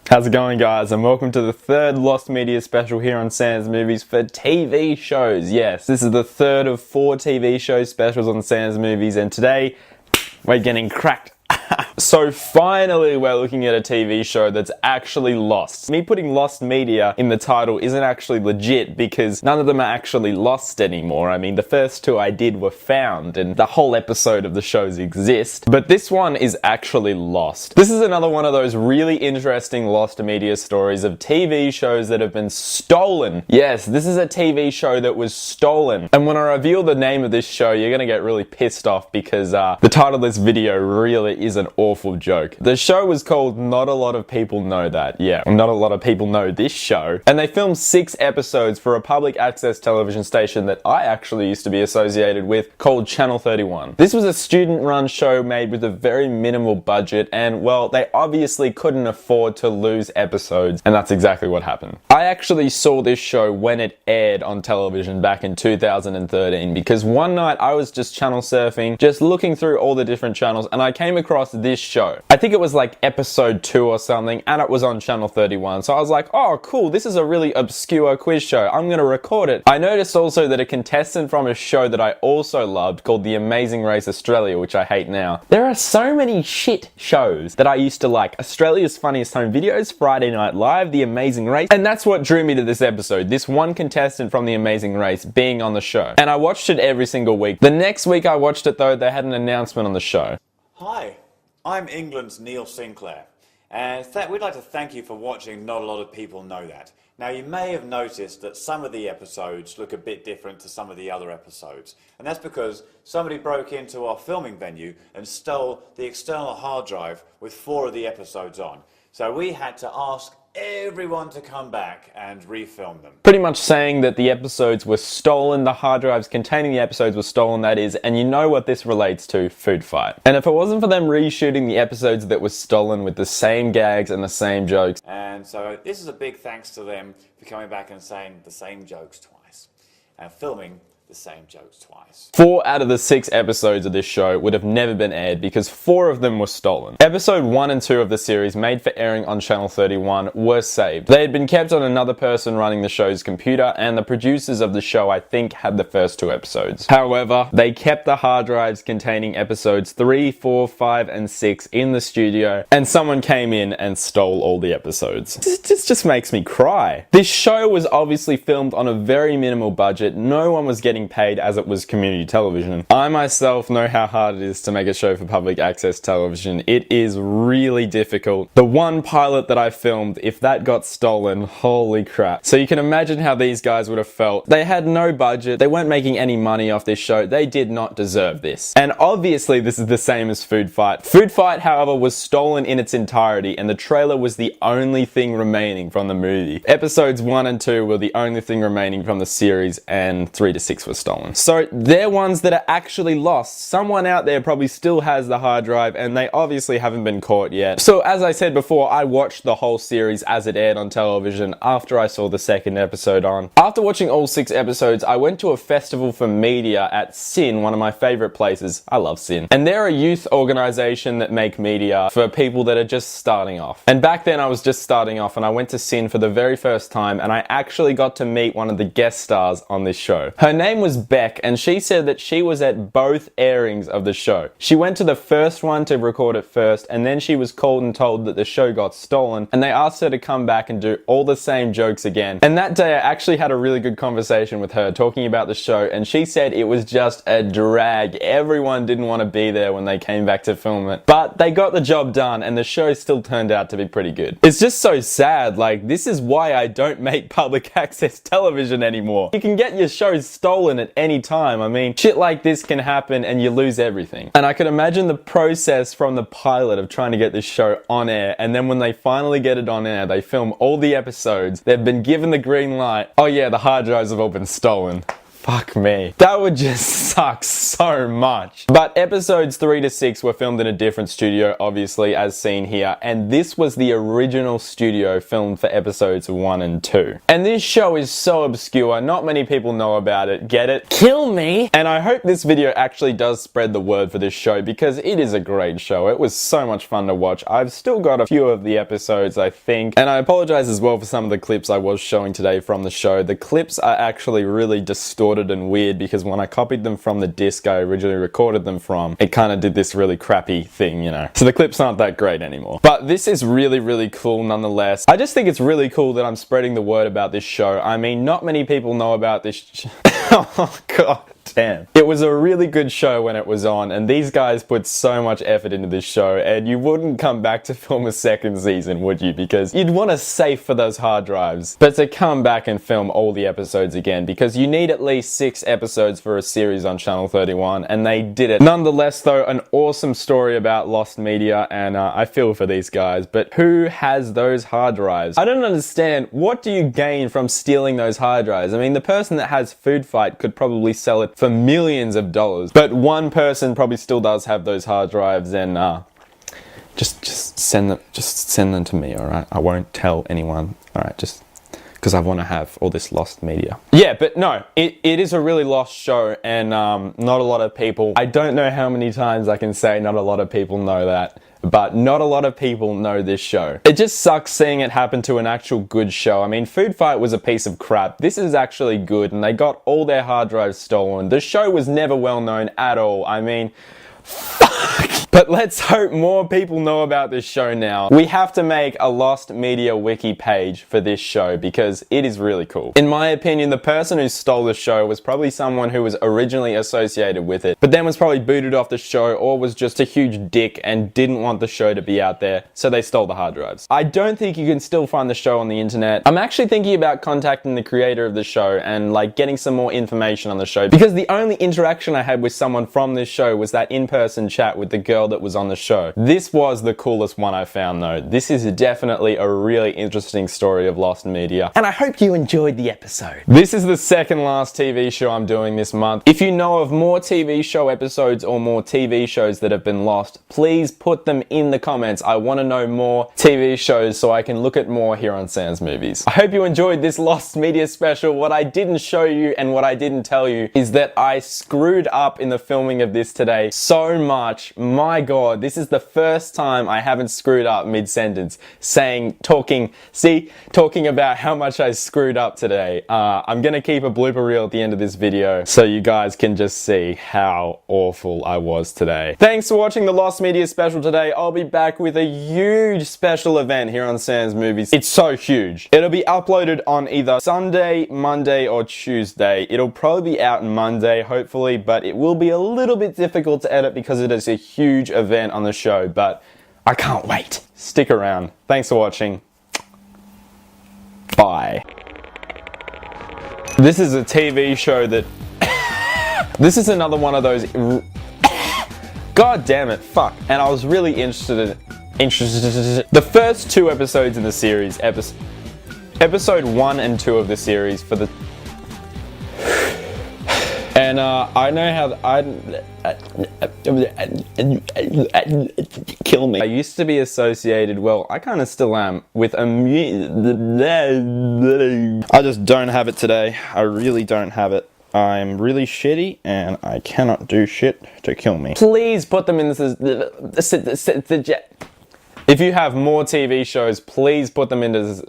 How's it going, guys? And welcome to the third Lost Media special here on Sans Movies for TV shows. Yes, this is the third of 4 TV show specials on Sans Movies, and today we're getting cracked. So finally we're looking at a TV show that's actually lost. Me putting Lost Media in the title isn't actually legit because none of them are actually lost anymore. I mean, the first 2 I did were found and the whole episode of the shows exist. But this one is actually lost. This is another one of those really interesting Lost Media stories of TV shows that have been stolen. Yes, this is a TV show that was stolen. And when I reveal the name of this show, you're gonna get really pissed off because the title of this video really is an awful joke. The show was called Not a Lot of People Know That. Yeah, not a lot of people know this show. And they filmed 6 episodes for a public access television station that I actually used to be associated with called Channel 31. This was a student-run show made with a very minimal budget and, well, they obviously couldn't afford to lose episodes, and that's exactly what happened. I actually saw this show when it aired on television back in 2013 because one night I was just channel surfing, just looking through all the different channels, and I came across this show. I think it was like episode 2 or something, and it was on Channel 31. So I was like, oh cool, this is a really obscure quiz show. I'm gonna record it. I noticed also that a contestant from a show that I also loved called The Amazing Race Australia, which I hate now. There are so many shit shows that I used to like. Australia's Funniest Home Videos, Friday Night Live, The Amazing Race, and that's what drew me to this episode. This one contestant from The Amazing Race being on the show. And I watched it every single week. The next week I watched it though, they had an announcement on the show. Hi, I'm England's Neil Sinclair, and we'd like to thank you for watching Not a Lot of People Know That. Now, you may have noticed that some of the episodes look a bit different to some of the other episodes, and that's because somebody broke into our filming venue and stole the external hard drive with 4 of the episodes on. So we had to ask everyone to come back and refilm them. Pretty much saying that the episodes were stolen, the hard drives containing the episodes were stolen, that is, and you know what this relates to, food fight. And if it wasn't for them reshooting the episodes that were stolen with the same gags and the same jokes. And so this is a big thanks to them for coming back and saying the same jokes twice and filming the same jokes twice. 4 out of the 6 episodes of this show would have never been aired because 4 of them were stolen. Episode 1 and 2 of the series, made for airing on Channel 31, were saved. They had been kept on another person running the show's computer, and the producers of the show, I think, had the first 2 episodes. However, they kept the hard drives containing episodes 3, 4, 5, and 6 in the studio, and someone came in and stole all the episodes. This just makes me cry. This show was obviously filmed on a very minimal budget. No one was getting paid as it was community television. I myself know how hard it is to make a show for public access television. It is really difficult. The one pilot that I filmed, if that got stolen, holy crap. So you can imagine how these guys would have felt. They had no budget, they weren't making any money off this show, they did not deserve this. And obviously this is the same as Food Fight. Food Fight, however, was stolen in its entirety, and the trailer was the only thing remaining from the movie. Episodes 1 and 2 were the only thing remaining from the series, and 3 to 6 were stolen. So they're ones that are actually lost. Someone out there probably still has the hard drive, and they obviously haven't been caught yet. So as I said before, I watched the whole series as it aired on television after I saw the 2nd episode on. After watching all 6 episodes, I went to a festival for media at SYN, one of my favorite places. I love SYN. And they're a youth organization that make media for people that are just starting off. And back then I was just starting off, and I went to SYN for the very first time, and I actually got to meet one of the guest stars on this show. Her name was Beck, and she said that she was at both airings of the show. She went to the first one to record it first, and then she was called and told that the show got stolen, and they asked her to come back and do all the same jokes again. And that day I actually had a really good conversation with her talking about the show, and she said it was just a drag. Everyone didn't want to be there when they came back to film it. But they got the job done, and the show still turned out to be pretty good. It's just so sad, like, this is why I don't make public access television anymore. You can get your shows stolen at any time. I mean, shit like this can happen and you lose everything. And I could imagine the process from the pilot of trying to get this show on air, and then when they finally get it on air, they film all the episodes, they've been given the green light. Oh yeah, the hard drives have all been stolen. Fuck me. That would just suck so much. But episodes 3 to 6 were filmed in a different studio, obviously, as seen here, and this was the original studio filmed for episodes 1 and 2. And this show is so obscure, not many people know about it. Get it? Kill me! And I hope this video actually does spread the word for this show, because it is a great show. It was so much fun to watch. I've still got a few of the episodes, I think, and I apologize as well for some of the clips I was showing today from the show. The clips are actually really distorted and weird because when I copied them from the disc I originally recorded them from, it kind of did this really crappy thing, you know. So the clips aren't that great anymore. But this is really, really cool nonetheless. I just think it's really cool that I'm spreading the word about this show. I mean, not many people know about this oh god. Damn. It was a really good show when it was on, and these guys put so much effort into this show, and you wouldn't come back to film a second season, would you? Because you'd want a safe for those hard drives. But to come back and film all the episodes again, because you need at least 6 episodes for a series on Channel 31, and they did it. Nonetheless though, an awesome story about lost media, and I feel for these guys, but who has those hard drives? I don't understand. What do you gain from stealing those hard drives? I mean, the person that has Food Fight could probably sell it for millions of dollars, but one person probably still does have those hard drives, and just send them to me, all right? I won't tell anyone, all right? Just because I want to have all this lost media. Yeah, but no, it is a really lost show, and not a lot of people, I don't know how many times I can say not a lot of people know that, but not a lot of people know this show. It just sucks seeing it happen to an actual good show. I mean, Food Fight was a piece of crap. This is actually good, and they got all their hard drives stolen. The show was never well known at all. I mean, fuck. But let's hope more people know about this show now. We have to make a lost media wiki page for this show because it is really cool. In my opinion, the person who stole the show was probably someone who was originally associated with it, but then was probably booted off the show or was just a huge dick and didn't want the show to be out there, so they stole the hard drives. I don't think you can still find the show on the internet. I'm actually thinking about contacting the creator of the show and like getting some more information on the show, because the only interaction I had with someone from this show was that in-person chat with the girl that was on the show. This was the coolest one I found though. This is definitely a really interesting story of lost media, and I hope you enjoyed the episode. This is the second last TV show I'm doing this month. If you know of more TV show episodes or more TV shows that have been lost, please put them in the comments. I want to know more TV shows so I can look at more here on Sans Movies. I hope you enjoyed this lost media special. What I didn't show you and what I didn't tell you is that I screwed up in the filming of this today so much. My god, this is the first time I haven't screwed up mid-sentence talking about how much I screwed up today. I'm gonna keep a blooper reel at the end of this video so you guys can just see how awful I was today. Thanks for watching the Lost Media special today. I'll be back with a huge special event here on Sans Movies. It's so huge. It'll be uploaded on either Sunday, Monday, or Tuesday. It'll probably be out Monday, hopefully, but it will be a little bit difficult to edit because it is a huge event on the show, but I can't wait. Stick around. Thanks for watching. Bye. This is a TV show that... This is another one of those... God damn it, fuck. And I was really interested. The first 2 episodes in the series, episode 1 and 2 of the series for the... And I know how kill me. I used to be associated, well, I kind of still am, with I just don't have it today. I really don't have it. I'm really shitty and I cannot do shit to kill me. Please put them in this. If you have more TV shows, please put them into this.